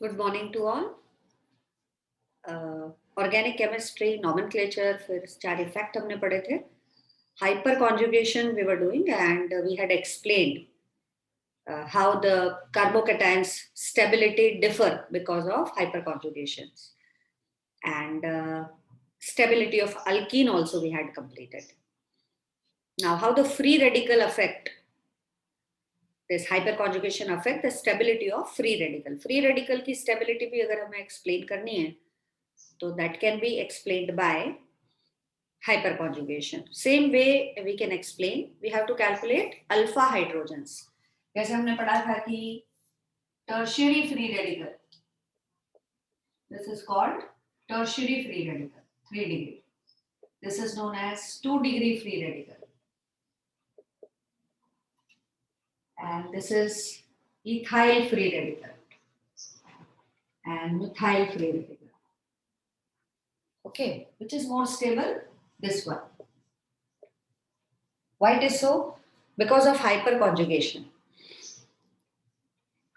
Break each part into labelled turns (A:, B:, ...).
A: Good morning to all. Organic chemistry nomenclature फिर 4 effect हमने पढ़े थे. Hyperconjugation we were doing and we had explained how the carbocations stability differ because of hyperconjugations, and stability of alkene also we had completed. Now how the free radical affect this hyperconjugation affect the stability of free radical. Free radical की stability भी अगर हमें explain करनी है तो that can be explained by hyperconjugation. Same way we can explain, we have to calculate alpha hydrogens. जैसे हमने पढ़ा था कि tertiary free radical, this is called tertiary free radical, 3 degree. This is known as 2 degree free radical. And this is ethyl free radical and methyl free radical. Okay, which is more stable? This one. Why it is so? Because of hyperconjugation.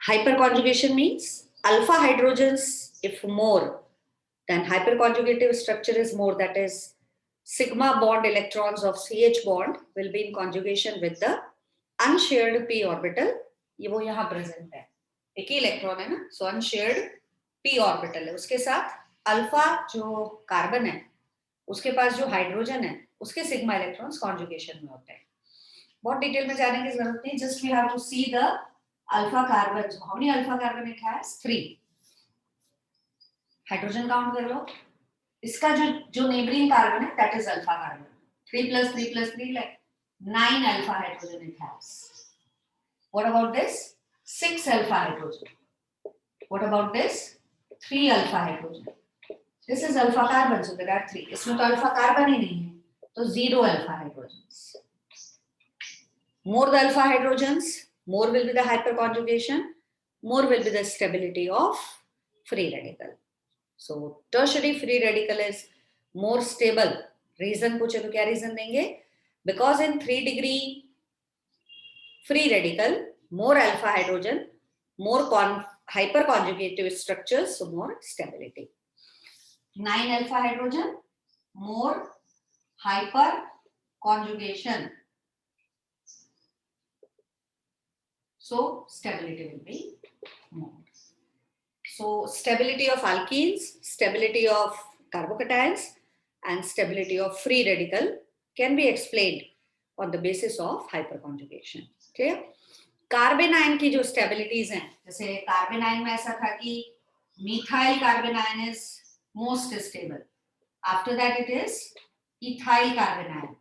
A: Hyperconjugation means alpha hydrogens, if more, then hyperconjugative structure is more, that is sigma bond electrons of CH bond will be in conjugation with the unshared p orbital. ये वो यहाँ present है, एक ही electron है ना, so unshared p orbital है, उसके साथ अल्फा जो कार्बन है उसके पास जो हाइड्रोजन है उसके सिग्मा इलेक्ट्रॉन्स कॉन्जुगेशन में होते हैं. बहुत डिटेल में जाने की जरूरत नहीं, just we have to see the alpha carbon. How many alpha carbon it has? 3. Hydrogen count कर लो, इसका जो नेबरिंग कार्बन है that is alpha carbon. 3 plus 3 plus 3 like 9 alpha hydrogen it has. What about this? 6 alpha hydrogen. What about this? 3 alpha hydrogen. This is alpha carbon, so there are 3. इसमें तो alpha carbon ही नहीं है, तो 0 alpha hydrogens. More the alpha hydrogens, more will be the hyperconjugation, more will be the stability of free radical. So tertiary free radical is more stable. Reason पूछे तो क्या reason देंगे? Because in 3 degree free radical, more alpha hydrogen, more hyperconjugative structures, so more stability. 9 alpha hydrogen, more hyperconjugation, so stability will be more. So stability of alkenes, stability of carbocations, and stability of free radical can be explained on the basis of hyperconjugation. Clear? कार्बेनाइन की जो stabilities हैं, जैसे कार्बेनाइन में ऐसा था कि methyl कार्बेनाइन is most stable. After that it is ethyl कार्बेनाइन.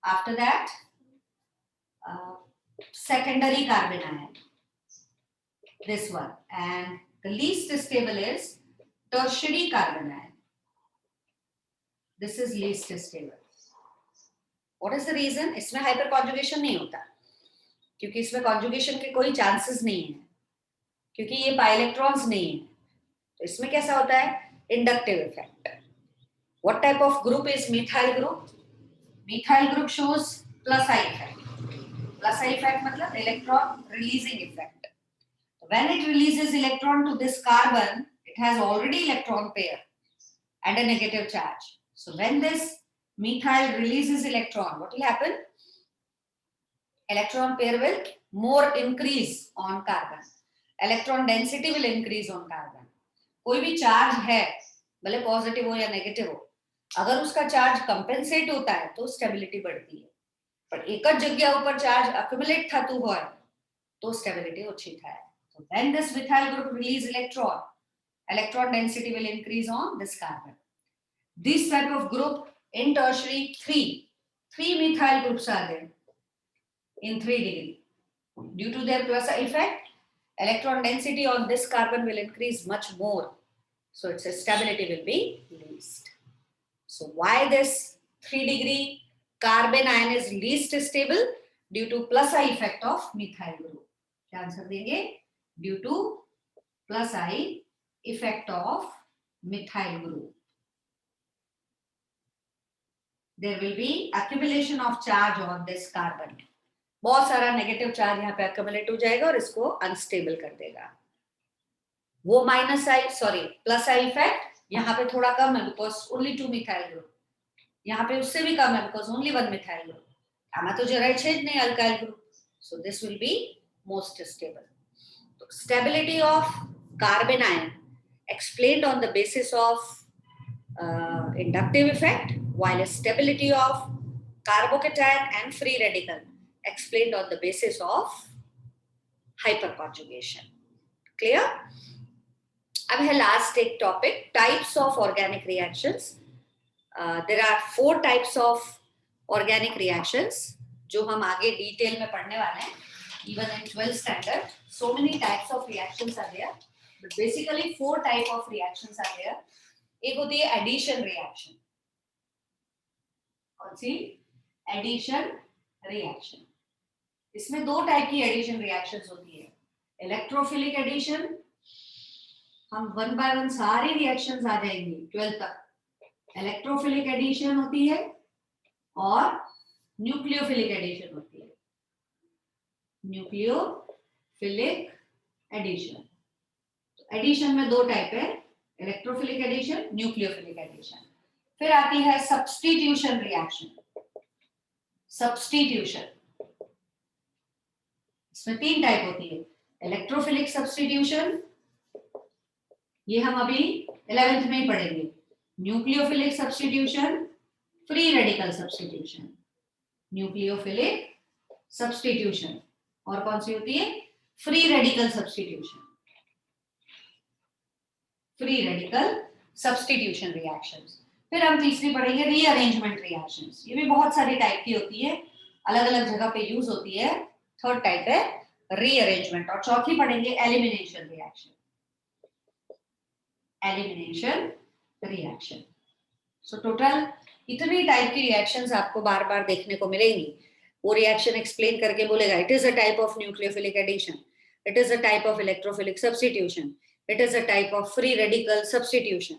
A: After that secondary carbanion, this one, and the least stable is tertiary carbanion. This is least stable. What is the reason? इसमें hyperconjugation नहीं होता, क्योंकि इसमें conjugation के कोई chances नहीं है, क्योंकि ये pi electrons नहीं है. तो इसमें कैसा होता है? Inductive effect. What type of group is methyl group? Methyl group shows plus I effect. Plus I effect मतलब electron releasing effect. When it releases electron to this carbon, it has already electron pair and a negative charge. So when this methyl releases electron, what will happen? Electron pair will more increase on carbon. Electron density will increase on carbon. कोई भी charge है, भले positive हो या negative हो, अगर उसका charge compensate होता है तो स्टेबिलिटी बढ़ती है. पर एक जगह ऊपर चार्ज अक्युमुलेट थતું હોય तो स्टेबिलिटी ઓછી થાય. So when this methyl group release electron, electron density will increase on this carbon. This type of group in tertiary, three methyl groups are there in 3 degree. Due to their plus effect, electron density on this carbon will increase much more. So its stability will be least. So why this 3 degree carbon ion is least stable? Due to plus I effect of methyl group. क्या answer देंगे? Due to plus I effect of methyl group, there will be accumulation of charge on this carbon. बहुत सारा negative charge यहाँ पे accumulate हो जाएगा और इसको unstable कर देगा. वो minus I sorry plus I effect यहाँ पे थोड़ा कम है बिकॉज ओनली 2 मिथाइल ग्रुप, यहाँ पे उससे भी कम है बिकॉज ओनली 1 मिथाइल ग्रुप, आમાં तो જરાય છે જ नहीं alkyl group, so this will be most stable. So stability of carbon ion explained on the basis of inductive effect, while stability of carbocation and free radical explained on the basis of hyperconjugation. Clear? अब है last एक topic, types of organic reactions. There are 4 types of organic reactions जो हम आगे detail में पढ़ने वाले हैं. Even in 12th standard so many types of reactions are there, but basically 4 type of reactions are there. एक होती है एडिशन रिएक्शन. कौन सी? Addition reaction. इसमें 2 टाइप की एडिशन रिएक्शंस होती है. इलेक्ट्रोफिलिक एडिशन, हम 1 बाय 1 सारी रिएक्शंस आ जाएंगी 12 तक. इलेक्ट्रोफिलिक एडिशन होती है और न्यूक्लियोफिलिक एडिशन होती है. न्यूक्लियोफिलिक एडिशन, एडिशन में 2 टाइप है, इलेक्ट्रोफिलिक एडिशन, न्यूक्लियोफिलिक एडिशन. फिर आती है सब्स्टिट्यूशन रिएक्शन. सब्स्टिट्यूशन इसमें 3 टाइप होती है. इलेक्ट्रोफिलिक सब्स्टिट्यूशन, ये हम अभी 11th में ही पढ़ेंगे. Nucleophilic substitution, free radical substitution. Nucleophilic substitution और कौन सी होती है? Free radical substitution. Free radical substitution reactions. फिर हम तीसरी पढ़ेंगे रीअरेंजमेंट रिएक्शंस. ये भी बहुत सारी टाइप की होती है, अलग अलग जगह पे यूज होती है. थर्ड टाइप है रीअरेंजमेंट. और चौथी पढ़ेंगे elimination reaction. Elimination reaction. So total इतनी टाइप की रिएक्शंस आपको बार बार देखने को मिलेंगी. वो रिएक्शन एक्सप्लेन करके बोलेगा it is a type of nucleophilic addition, it is a type of electrophilic substitution, it is a type of free radical substitution.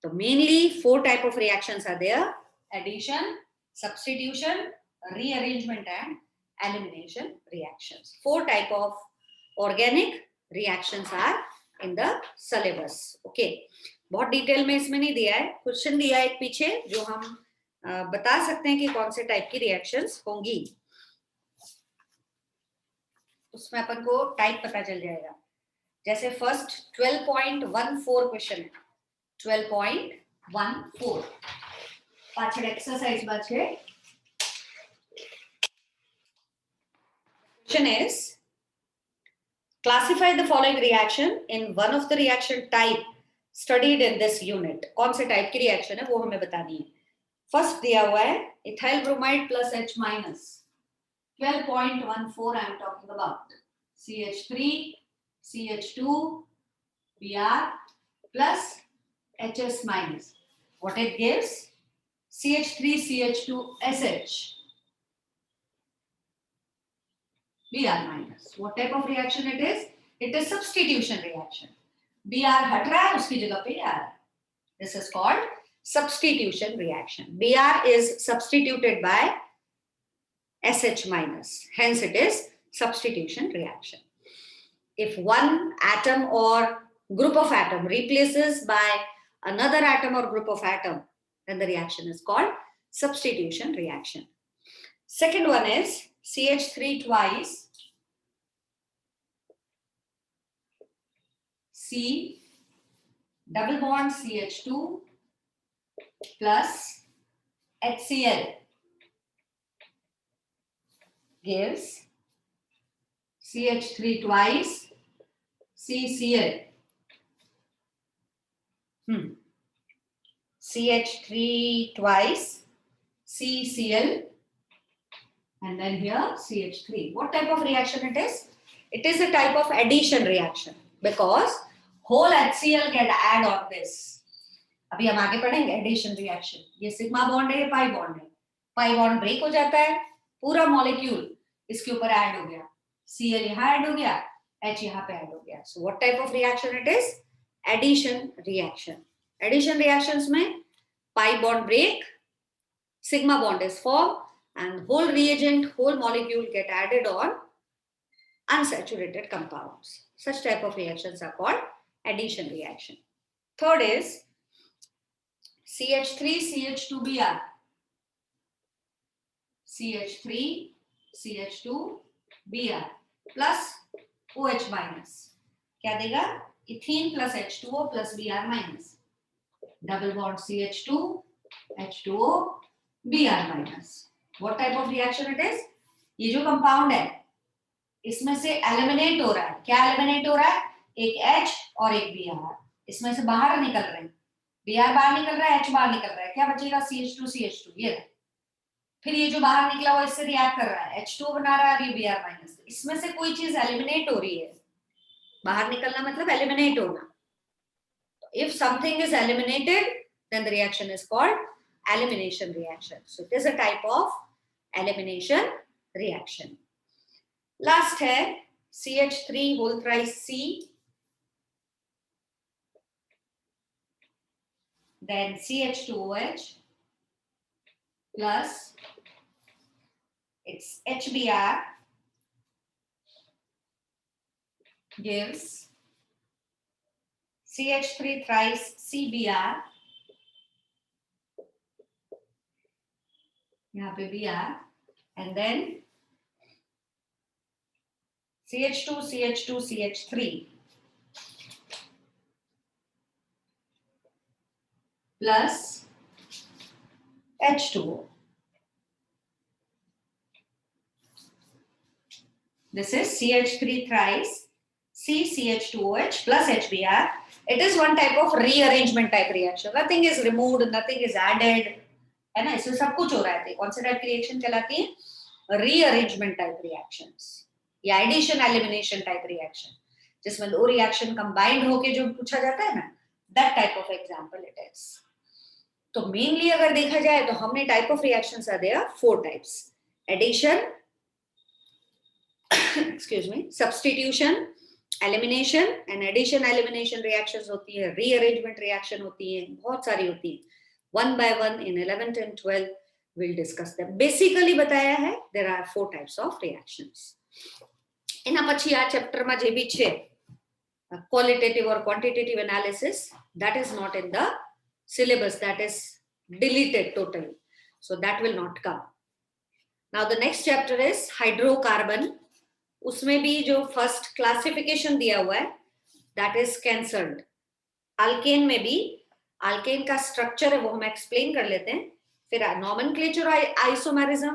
A: So mainly 4 type of reactions are there: addition, substitution, rearrangement and elimination reactions. 4 type of organic reactions are in the syllabus. Okay, बहुत detail में इसमें नहीं दिया है, question दिया है एक पीछे जो हम बता सकते हैं कि कौन से टाइप की रिएक्शंस होंगी. उसमें अपन को टाइप पता चल जाएगा. जैसे फर्स्ट 12.14 क्वेश्चन है. 12.14 पाछड़ एक्सरसाइज में है. Question is classify the following reaction in one of the reaction type studied in this unit. कौन से टाइप की रिएक्शन है वो हमें बतानी है. फर्स्ट दिया हुआ है ethyl bromide plus H minus. 12.14 I am talking about. CH3 CH2 Br plus HS minus. What it gives? CH3 CH2 SH Br minus. What type of reaction it is? It is substitution reaction. Br हट रहा है, उसकी जगह पे आ रहा है. This is called substitution reaction. Br is substituted by SH minus. Hence it is substitution reaction. If one atom or group of atom replaces by another atom or group of atom, then the reaction is called substitution reaction. Second one is CH3 twice C double bond CH2 plus HCl gives CH3 twice CCl. CH3 twice CCl and then here CH3. What type of reaction it is? It is a type of addition reaction because whole HCl get add on this. अभी हम आगे पढ़ेंगे addition reaction. ये sigma bond है, ये pi bond है. Pi bond break हो जाता है, पूरा मॉलिक्यूल इसके ऊपर ऐड हो गया. Cl यहाँ ऐड हो गया, H यहाँ पे ऐड हो गया. So what type of reaction it is? Addition reaction. Addition reactions में pi bond break, sigma bond is formed, and whole reagent, whole molecule get added on unsaturated compounds. Such type of reactions are called addition reaction. Third is CH3CH2Br. CH3 CH2Br plus OH minus क्या देगा? Ethene plus H2O plus Br minus, double bond CH2 H2O Br minus. What type of reaction it is? ये जो compound है इसमें से eliminate हो रहा है. क्या एलिमिनेट हो रहा है? एक H और एक Br. इसमें से बाहर निकल रहे हैं. Br बाहर निकल रहा है, H बाहर निकल रहा है. क्या बचेगा? CH2 CH2. ये फिर ये जो बाहर निकला हुआ इससे रिएक्ट कर रहा है, H2O बना रहा है और ये Br माइनस. इसमें से कोई चीज एलिमिनेट हो रही है. बाहर निकलना मतलब एलिमिनेट होना. If something is eliminated, then the reaction is called elimination reaction. So it is a type of elimination reaction. Last है CH3 whole thrice C, then CH2OH plus its HBr gives CH3 thrice CBr, यहाँ पे Br, and then CH2 CH2 CH3 plus H2O. This is CH3 thrice CH2OH plus HBr. It is one type of rearrangement type reaction. Nothing is removed, nothing is added, है ना. इसमें सब कुछ हो रहा है. कौन सी टाइप की रिएक्शन कहलाती है? रीअरेंजमेंट टाइप रिएक्शंस या एडिशन एलिमिनेशन टाइप रिएक्शन, जिसमें दो रिएक्शन कंबाइंड होके जो पूछा जाता है ना, that type of example it is. तो मेनली अगर देखा जाए तो हमने type of reactions are there 4 types. Addition, excuse me, substitution, elimination and addition elimination reactions होती है. रीअरेंजमेंट रिएक्शन होती है, बहुत सारी होती है. One by one in 11th and 12th we'll discuss them. Basically बताया है there are 4 types of reactions. એના પછી આ ચેપ્ટરમાં જે બી છે qualitative or quantitative analysis, that is not in the syllabus, that is deleted totally, so that will not come. Now the next chapter is hydrocarbon. उसमें भी जो first classification दिया हुआ है that is cancelled. अल्केन में भी alkane का structure है वो हम एक्सप्लेन कर लेते हैं. फिर नॉमेनक्लेचर और isomerism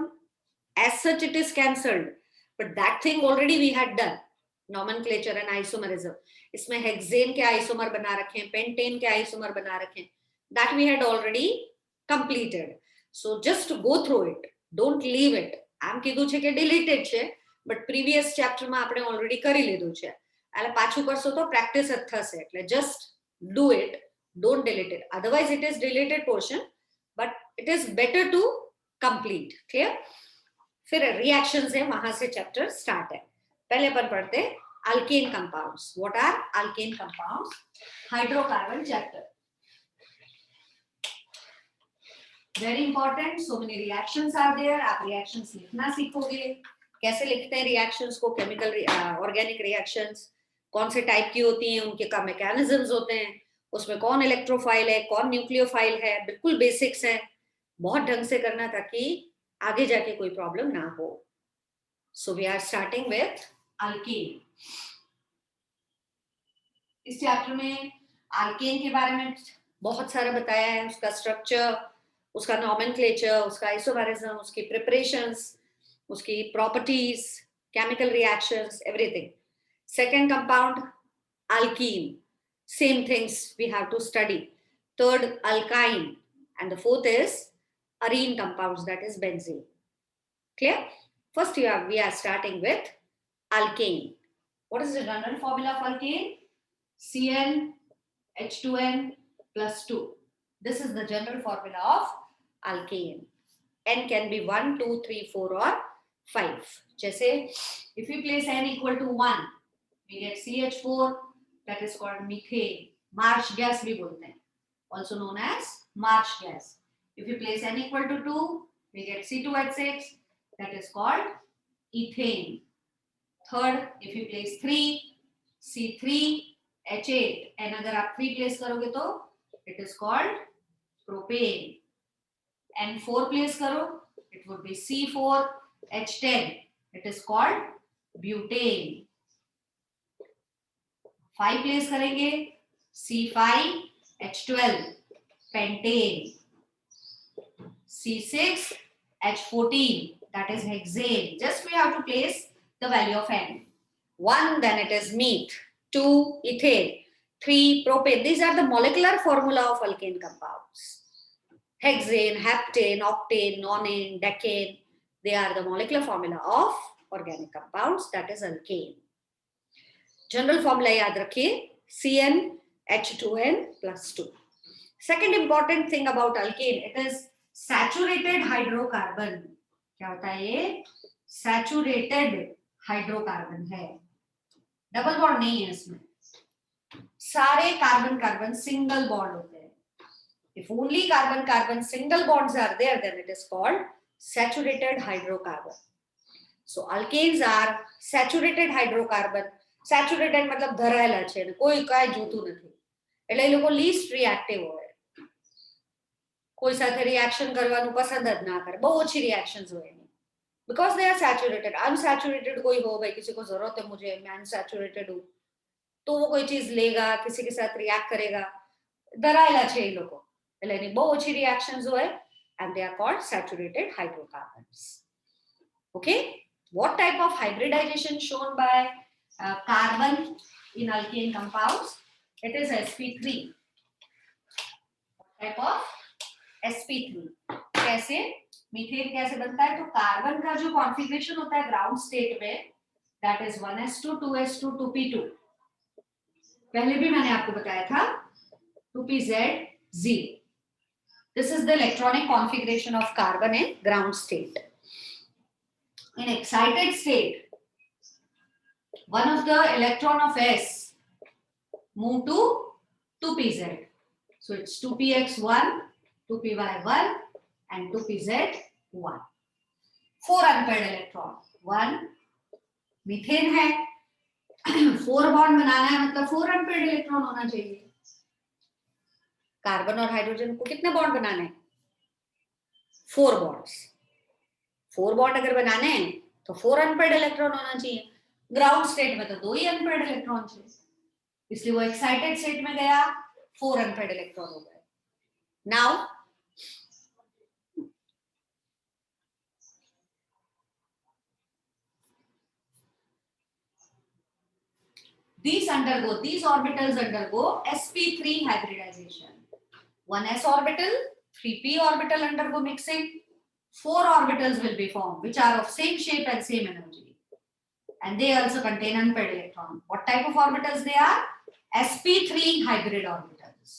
A: as such it is cancelled, but that thing already we had done. Nomenclature and isomerism, इसमें हेक्सेन के आइसोमर बना रखे हैं, पेंटेन के आइसोमर बना रखे हैं, that we had already completed. So just go through it, don't leave it. આમ કીધું છે કે ડિલીટેડ છે, બટ પ્રીવિયસ ચેપ્ટરમાં આપણે ઓલરેડી કરી લીધું છે, એટલે પાછું કરશો તો પ્રેક્ટિસ જ થશે. એટલે just do it, don't delete it, otherwise it is deleted portion, but it is better to complete. Clear? फिर reactions है, वहां से chapter start है. पहले अपन पढ़ते alkane compounds. What are alkane compounds? Hydrocarbon chapter, very important. So many reactions are there. आप reactions लिखना सीखोगे. कैसे लिखते हैं reactions को? chemical organic reactions कौन से टाइप की होती हैं, उनके का mechanisms होते हैं, उसमें कौन इलेक्ट्रोफाइल है, कौन न्यूक्लियोफाइल है, बिल्कुल बेसिक्स है. बहुत ढंग से करना ताकि आगे जाके कोई प्रॉब्लम ना हो. So we are starting with alkane. इस चैप्टर में अल्केन के बारे में बहुत सारा बताया है. उसका स्ट्रक्चर, उसका नॉमेनक्लेचर, उसका आइसोमेरिज्म, उसकी प्रिपरेशंस, उसकी properties, chemical reactions, everything. Second compound alkyne, same things we have to study. Third, alkyne, and the fourth is arene compounds, that is benzene. Clear? First we are starting with alkane. What is the general formula of alkane? Cn H2n plus 2. This is the general formula of alkane. N can be 1, 2, 3, 4 or 5. जैसे if we place n equal to 1, we get CH4, that is called methane. Marsh gas भी बोलते हैं, also known as marsh gas. If you place n equal to 2, we get C2H6, that is called ethane. Third, if you place 3, C3H8 and अगर आप 3 place करोगे तो it is called propane and 4 place करो it would be C4H10 it is called butane 5 place करेंगे C5H12 pentane C6H14 that is hexane. Just we have to place the value of N. 1 then it is met, 2 ethane, 3 propane. These are the molecular formula of alkane compounds. Hexane, heptane, octane, nonane, decane. They are the molecular formula of organic compounds that is alkane. General formula yaad rakhiye CnH2n plus 2. Second important thing about alkane, it is saturated hydrocarbon. क्या होता है ये? Saturated hydrocarbon है, double bond नहीं है इसमें. सारे carbon carbon single bond होते हैं. If only carbon carbon single bonds are there then it is called saturated hydrocarbon. So alkanes are saturated hydrocarbon. Saturated मतलब धराયેલા છે, કોઈ કાઈ જોતું નથી, એટલે એ લોકો લીસ્ટ રિએક્ટિવ હોય, કોઈ સાથે રિએક્શન કરવાનું પસંદ જ ના કરે, બહુ ઓછી રિએક્શન્સ હોય એની, because they are saturated. Unsaturated कोई हो, भाई किसी को जरूरत है मुझे, मैं अनसैचुरेटेड हूँ, तो वो कोई चीज लेगा, किसी के साथ रिएक्ट करेगा, धराયેલા છે એ લોકો, એટલે એની બહુ ઓછી રિએક્શન્સ હોય and they are called saturated hydrocarbons. Okay, what type of hybridization shown by carbon in alkane compounds? It is sp3. What type of sp3? कैसे मीथेन कैसे बनता है? तो कार्बन का जो कॉन्फ़िगरेशन होता है ग्राउंड स्टेट में, that is 1s2 2s2 2p2. पहले भी मैंने आपको बताया था 2pz0. This is the electronic configuration of carbon in ground state. In excited state, one of the electron of s move to 2pz. So it's 2px1, 2py1 and 2pz1. 4 unpaired electron. 1 methane है, 4 bond बनाना है मतलब 4 unpaired electron होना चाहिए. Carbon और hydrogen को कितने bond बनाने हैं? 4 बॉन्ड्स. 4 बॉन्ड अगर बनाने हैं तो 4 अनपेयर्ड इलेक्ट्रॉन होना चाहिए. ग्राउंड स्टेट में तो 2 ही अनपेयर्ड इलेक्ट्रॉन थे, इसलिए वो एक्साइटेड स्टेट में गया, 4 अनपेयर्ड इलेक्ट्रॉन हो गए. Now these orbitals undergo sp3 hybridization. 1s orbital, 3p orbital undergo mixing. 4 orbitals will be formed which are of same shape and same energy, and they also contain unpaired electron. What type of orbitals they are? sp3 hybrid orbitals.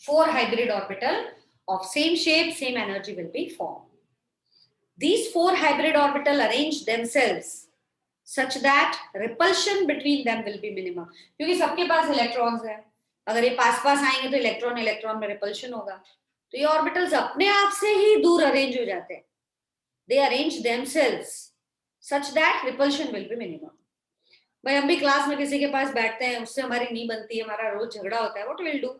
A: 4 hybrid orbital of same shape, same energy will be formed. These 4 hybrid orbital arrange themselves such that repulsion between them will be minimum. क्योंकि सबके पास electrons है, अगर ये पास पास आएंगे तो electron electron में repulsion होगा, तो ये ऑर्बिटल्स अपने आप से ही दूर अरेंज हो जाते हैं. They arrange themselves such that repulsion will be minimum. भाई हम भी क्लास में किसी के पास बैठते हैं, उससे हमारी नहीं बनती है, हमारा रोज झगड़ा होता है, what will do?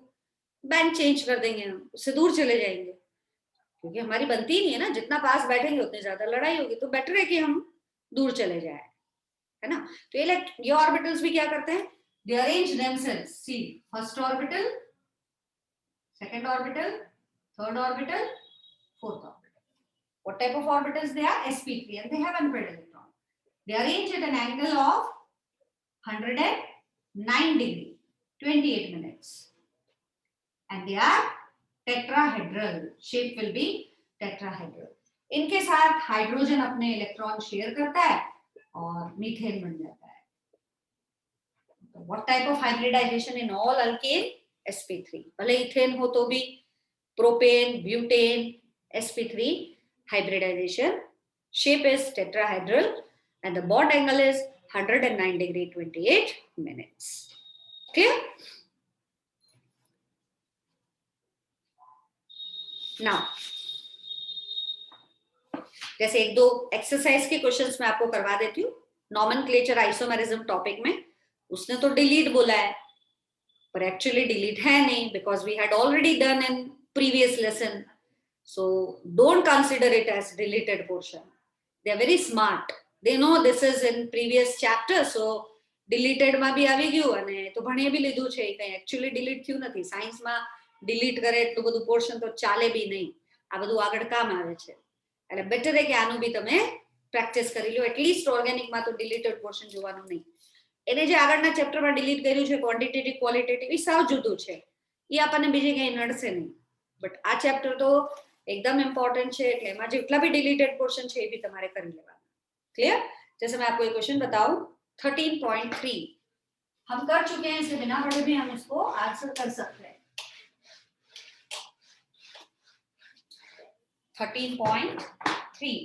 A: Bench change कर देंगे, हम उससे दूर चले जाएंगे, क्योंकि हमारी बनती ही नहीं है ना. जितना पास बैठेंगे उतनी ज्यादा लड़ाई होगी, तो बेटर है कि हम दूर चले जाए, है ना. तो ये ऑर्बिटल्स भी क्या करते हैं? They arrange themselves. See first orbital, second orbital, third orbital, fourth orbital. What type of orbitals they are? sp3 and they have unpaired electron. They arrange at an angle of 109 degree, 28 minutes. And they are tetrahedral. Shape will be tetrahedral. इनके साथ hydrogen अपने electron share करता है और methane बन जाता है. What type of hybridization in all alkane? sp3. भले इथेन हो तो भी propane, butane, sp3 hybridization. Shape is tetrahedral and the bond angle is 109 degree 28 minutes. Clear? Now, जैसे 1-2 एक्सरसाइज के क्वेश्चंस मैं आपको करवा देती हूँ. नॉमेनक्लेचर आइसोमेरिज्म टॉपिक में उसने तो डिलीट बोला है, पर एक्चुअली डिलीट है नहीं, because we had already done in previous lesson. So don't consider it as deleted portion. They are very smart. They know this is in previous chapter, so deleted માં બી આવી ગયું અને તો ભણી બી લીધું છે. કઈ એકચ્યુઅલી ડિલીટ થયું નથી. સાયન્સમાં ડિલીટ કરે એટલું બધું પોર્શન તો ચાલે બી નહીં. આ બધું આગળ કામ આવે છે. એટલે બેટર છે કે આનું બી તમે પ્રેક્ટિસ કરી લો. એટલીસ્ટ ઓર્ગેનિકમાં તો ડિલીટેડ પોર્શન જોવાનું નહીં. એને જે આગળના ચેપ્ટરમાં ડિલીટ કર્યું છે ક્વોન્ટિટેટિવ ક્વોલિટેટિવ એ સાવ જુદું છે. એ આપણને બીજે ક્યાંય નડશે નહીં. બટ આ ચેપ્ટર તો एकदम इंपॉर्टेंट है. એટલે એમાં જેટલા भी डिलीटेड पोर्शन છે એ भी તમારે કરી લેવાના. क्लियर? जैसे मैं आपको एक क्वेश्चन बताऊं 13.3 हम कर चुके हैं, इसे बिना पढ़े भी हम इसको आंसर कर सकते हैं. 13.3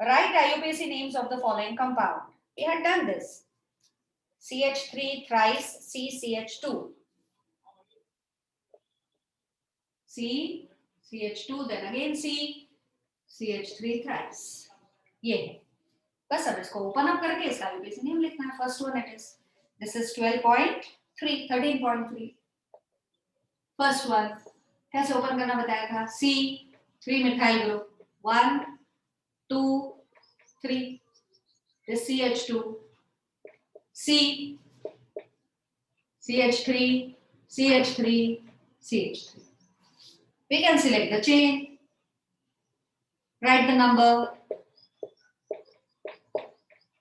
A: write IUPAC names of the following compound. We had done this. CH3 thrice CCH2, CH2 then again CH3 thrice. ये है. बस अब इसको ओपन अप करके इसका IUPAC नेम लिखना है. First one it is this is 12.3 13.3. First one कैसे ओपन करना बताया था. C 3 methyl group 1 2 3 this CH2 C CH3 CH3 CH3. We can select the chain, write the number.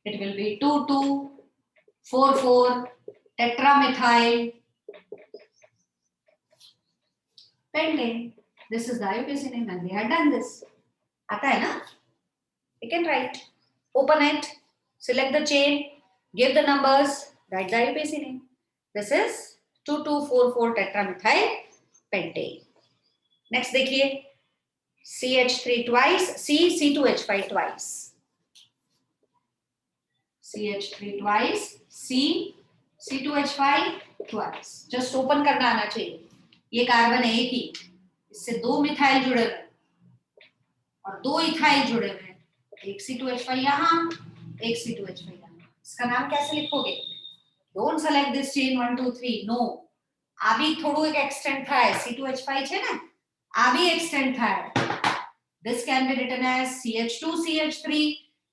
A: It will be 2244 tetramethyl pentane. This is the IUPAC name and we had done this. आता है ना? We can write. Open it, select the chain, give the numbers, write the IUPAC name. This is 2244 tetramethyl pentane. Next देखिए CH3 twice C2H5 twice, CH3 twice C2H5 twice. Just open करना आना चाहिए. ये carbon है एक ही, इससे 2 methyl जुड़े हुए और 2 इथाइल जुड़े हुए हैं. एक C2H5 यहाँ, एक C2H5 यहाँ. इसका नाम कैसे लिखोगे? Don't select this chain 1 2 3. No, आ भी થોડું એક એક્સટેન્ડ થાય. C2H5 છે ને, आ भी एक्सटेंड થાય. This can be written as CH2 CH3.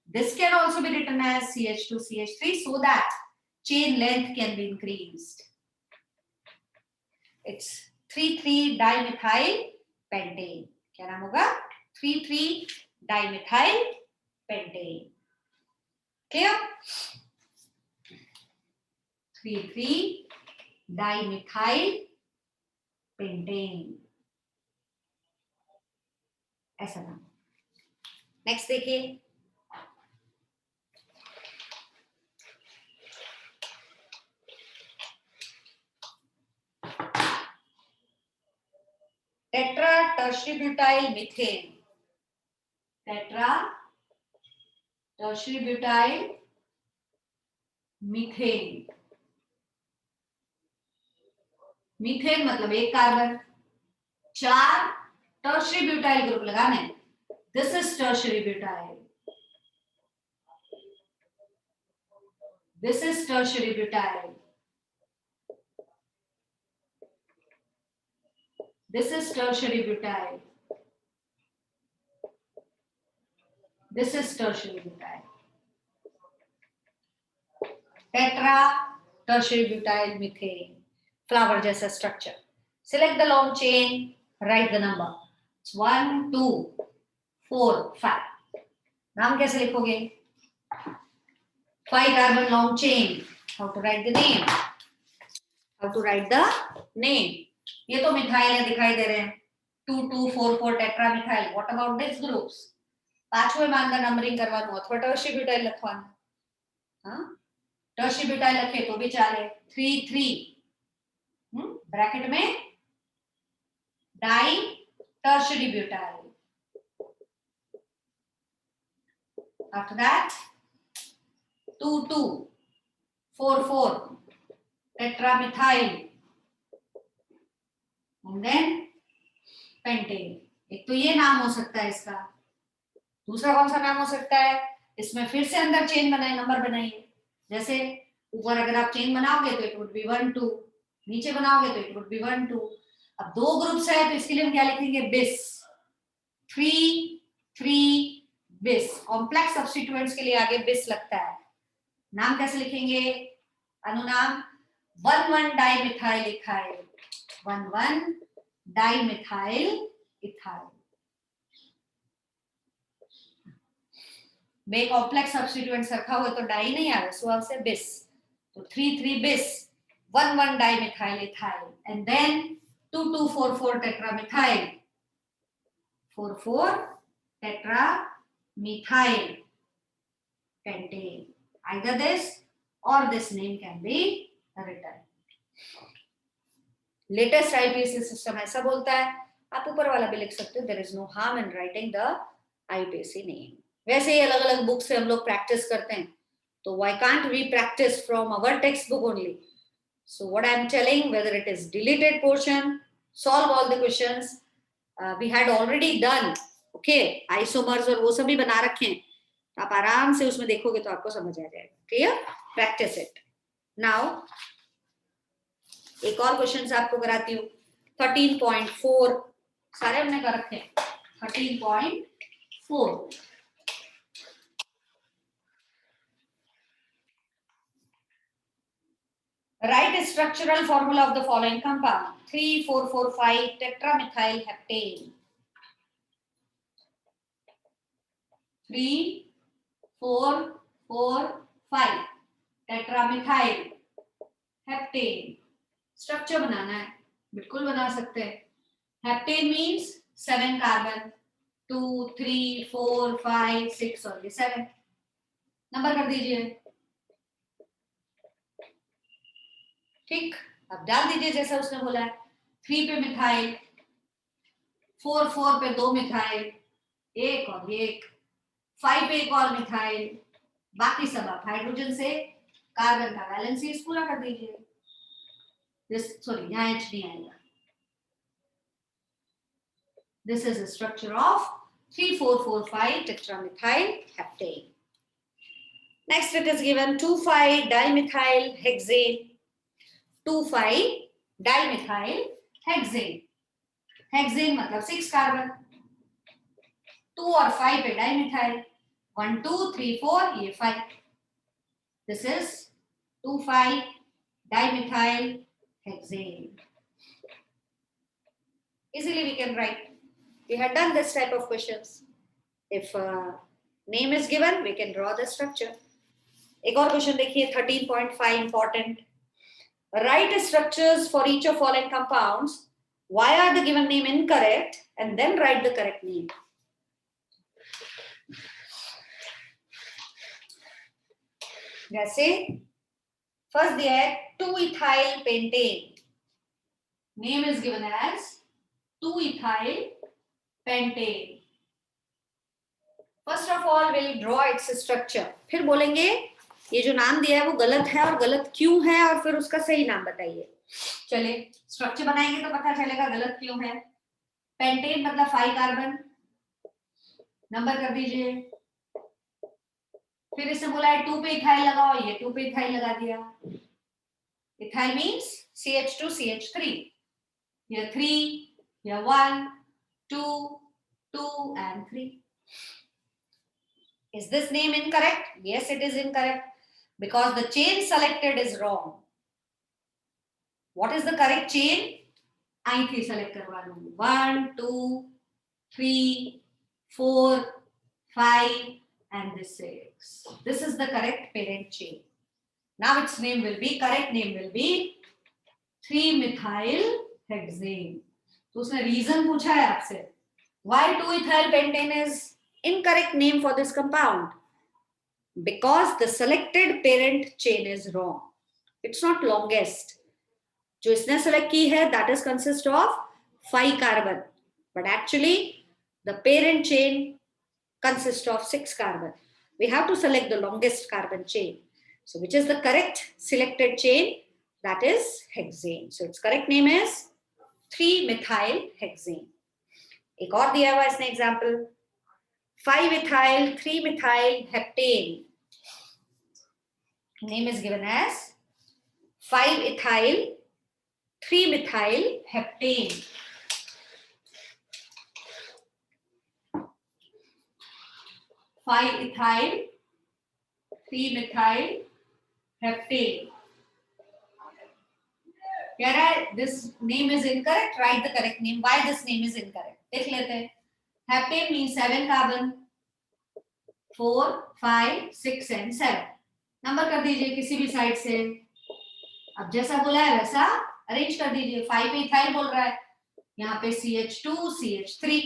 A: This can also be written as CH2 CH3 so that chain length can be increased. It's 3,3 dimethyl pentane. क्या नाम होगा? 3,3 dimethyl pentane. Clear? 3,3 dimethyl pentane. ऐसा नाम. Next देखिए tetra tertiary butyl methane. Tetra tertiary butyl methane. Methane मतलब एक carbon, 4 tertiary butyl group लगाने. This is tertiary butyl. This is tertiary butyl. This is tertiary butyl. This is tertiary butyl. Tetra tertiary butyl methane. Flower जैसा structure. Select the long chain, write the number. It's 1 2 4 5. नाम कैसे लिखोगे? 5 carbon long chain. How to write the name? How to write the name? ये तो methyl है दिखाई दे रहे हैं. 2 2 4 4 tetramethyl. What about these groups? पांचवे मान का नंबरिंग करवानो अथवा टर्शियरी ब्यूटाइल लखवानो. हाँ, टर्शियरी ब्यूटाइल लखे तो भी चाले. 3 3 ब्रैकेट में die tertiary butyl. After that 2 2 4 4 tetramethyl and then pentane. एक तो ये नाम हो सकता है इसका. दूसरा कौन सा नाम हो सकता है? इसमें फिर से अंदर चेन बनाए, नंबर बनाइए। जैसे ऊपर अगर आप चेन बनाओगे तो इट वुड बी 1 2, नीचे बनाओगे तो इट वुड बी 1 2। अब दो ग्रुप्स है तो इसके लिए हम क्या लिखेंगे, बिस, 3 3 बिस। कॉम्प्लेक्स सब्स्टिट्यूएंट्स के लिए आगे बिस लगता है। नाम कैसे लिखेंगे, अनुनाम 1 1 डाइमिथाइल इथाइल, 1 1 डाइमिथाइल इथाइल। बे कॉम्प्लेक्स सब्स्टिट्यूएंट्स रखा हुआ तो डाई नहीं आ रहा, सो से बिस, तो 3 3 bis, 1 1 dimethyl ethyl, and then 2 2 4 4 tetramethyl, 4 4 tetramethyl pentane. Either this or this name can be written. Latest IUPAC system ऐसा बोलता है, आप ऊपर वाला भी लिख सकते हो, there is no harm in writing the IUPAC name. वैसे ही अलग अलग बुक से हम लोग प्रैक्टिस करते हैं, तो why can't we practice from our text book only? So what I am telling, whether it is deleted portion, solve all the questions we had already done, okay, isomers और वो सभी बना रखे हैं, आप आराम से उसमें देखोगे तो आपको समझ आ जाएगा। क्लियर? Practice it. नाउ एक और क्वेश्चन आपको कराती हूँ, 13.4 सारे हमने कर रखे हैं। 13.4 write a structural formula of the following compound 3,4,4,5 tetramethyl heptane। 3 4 4 5 टेट्रामिथाइल heptane. Structure बनाना है, बिल्कुल बना सकते हैं। हेप्टेन मींस 7 कार्बन, 2 3 4 5 6 और ये 7 नंबर कर दीजिए। ठीक, अब डाल दीजिए जैसा उसने बोला है। 3 पे मिथाइल, 4 4 पे 2 मिथाइल, एक और एक, 5 पे एक और मिथाइल, बाकी सब आप हाइड्रोजन से कार्बन का वैलेंसीज पूरा कर दीजिए। सॉरी, यहाँ H नहीं आएगा। This is a structure of 3,4,4,5 tetramethyl heptane. Next, it is given 2,5 dimethyl hexane. 2,5 dimethyl hexane. Hexane मतलब 6 कार्बन, 2 और 5 पे डाइमिथाइल, 1 2 3 4 ये 5. This is 2,5 dimethyl hexane. Easily we can write. We had done this type of questions. If name is given, we can draw the structure. एक और question देखिए 13.5 important. Write structures for each of following compounds. Why are the given name incorrect? And then write the correct name. जैसे first दिया है 2-ethyl pentane. Name is given as 2-ethyl pentane. First of all, we'll draw its structure. फिर बोलेंगे ये जो नाम दिया है वो गलत है और गलत क्यों है, और फिर उसका सही नाम बताइए। चलिए स्ट्रक्चर बनाएंगे तो पता चलेगा गलत क्यों है। पेंटेन मतलब 5 कार्बन, नंबर कर दीजिए। फिर इसने बोला है 2 पे इथाइल लगाओ, ये 2 पे इथाइल लगा दिया। इथाइल मींस CH2 CH3, ये 3, ये 1 2 2 and 3. Is this name incorrect? Yes, it is incorrect because the chain selected is wrong. What is the correct chain? I3 select करवा लूंगी। 1 2 3 4 5 and this 6. This is the correct parent chain. Now its name will be, correct name will be 3-methyl hexane. तो उसने reason पूछा है आपसे, why 2-ethyl pentane is incorrect name for this compound? Because the selected parent chain is wrong. It's not longest. जो इसने select की है that is consist of 5 carbon, but actually the parent chain consists of 6 carbon. We have to select the longest carbon chain. So which is the correct selected chain? That is hexane. So its correct name is 3-methyl hexane. एक और दिया हुआ इसने example 5-ethyl 3-methyl heptane. Name is given as 5-ethyl 3-methyl heptane. 5-ethyl 3-methyl heptane. कह रहा है this name is incorrect, write the correct name. Why this name is incorrect? देख लेते हैं. Heptane means 7 carbon, 4, 5, 6 and 7. Number कर दीजिए किसी भी साइड से. अब जैसा बोला है वैसा अरेंज कर दीजिए. 5 पे इथाइल बोल रहा है, यहाँ पे CH2 CH3.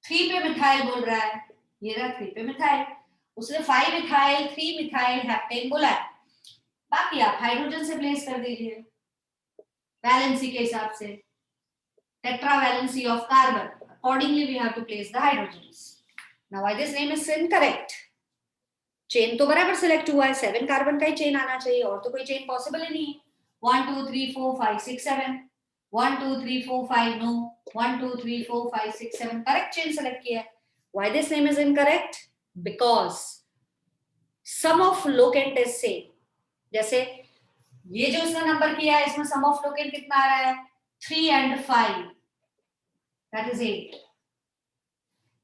A: 3 पे मिथाइल बोल रहा है, ये रहा 3 पे मिथाइल. उसने 5 इथाइल 3 मिथाइल हेप्टेन बोला है. बाकी आप हाइड्रोजन से प्लेस कर दीजिए वैलेंसी के हिसाब से. Tetravalency of carbon, accordingly we have to place the hydrogens. Now why this name is incorrect? Chain तो बराबर सिलेक्ट हुआ है, 7 कार्बन का ही चेन आना चाहिए, और तो कोई चेन पॉसिबल ही नहीं है. 1 2 3 4 5 6 7. 1 2 3 4 5 नो. 1 2 3 4 5 6 7 करेक्ट चेन सेलेक्ट किया है. Why this name is incorrect? Because sum of locant is same. जैसे ये जो इसने नंबर किया है, इसमें सम ऑफ लोकेंट कितना आ रहा है? 3 and 5, that is 8.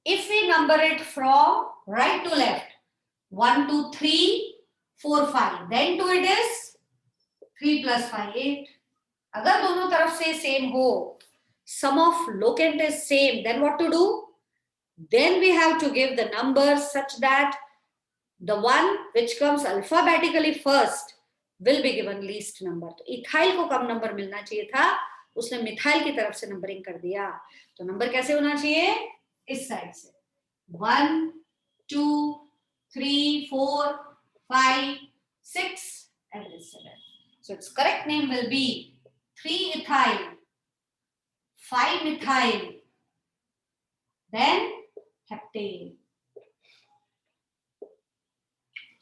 A: If we number it from right to left, 1 2 3 4 5, then to it is 3 plus 5 8. अगर दोनों तरफ से सेम हो, sum of locant is same, then what to do? Then we have to give the numbers such that the one which comes alphabetically first will be given least number. तो ethyl को कम number मिलना चाहिए था, उसने methyl की तरफ से numbering कर दिया. तो नंबर कैसे होना चाहिए? इस साइड से 1 2 3 4 5 6 and 7. So its correct name will be 3-ethyl 5-methyl then heptane.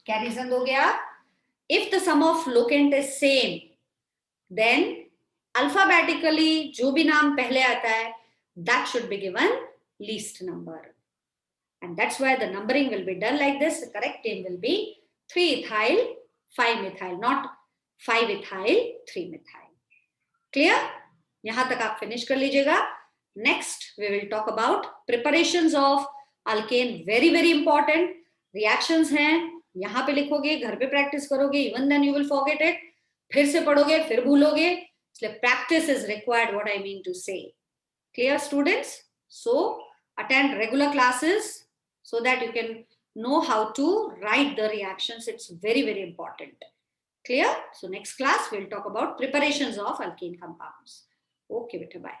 A: क्या रीजन हो गया? If the sum of locant is same, then alphabetically जो भी नाम पहले आता है, that should be given least number. And that's why the numbering will be done like this. The correct name will be 3-ethyl 5-methyl, not 5-ethyl 3-methyl. Clear? यहाँ तक आप finish कर लीजिएगा. Next we will talk about preparations of alkane. Very very important reactions हैं. यहाँ पे लिखोगे, घर पे प्रैक्टिस करोगे, even then you will forget it. फिर से पढ़ोगे, फिर भूलोगे. इसलिए practice is required, what I mean to say. Clear students? So attend regular classes so that you can know how to write the reactions. It's very very important. Clear? So next class we'll talk about preparations of alkane compounds. Okay, beta, bye.